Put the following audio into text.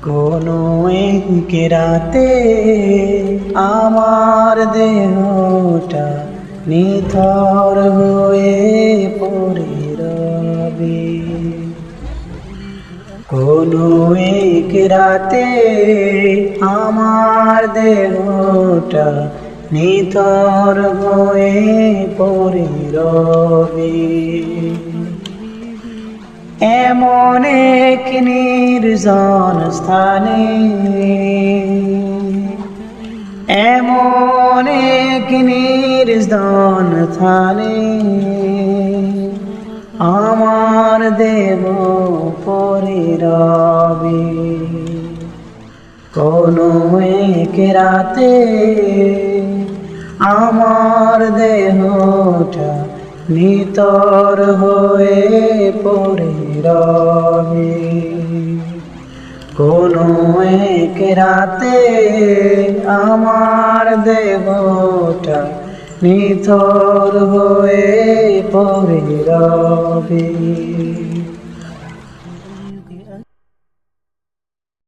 কোনো এক রাতে আমার দেহটা নিথর হয়ে পড়ে রবে। কোনো এক রাতে আমার দেহটা নিথর হয়ে পড়ে রবে। এমন এক নির্জন স্থানে, এমন এক নির্জন স্থানে আমার দেহ পড়ে রবে। কোনো এক রাতে আমার দেহটা নিথর হয়ে পড়ে রবে। কোনো এক রাতে আমার দেহটা নিথর হয়ে পড়ে রবে।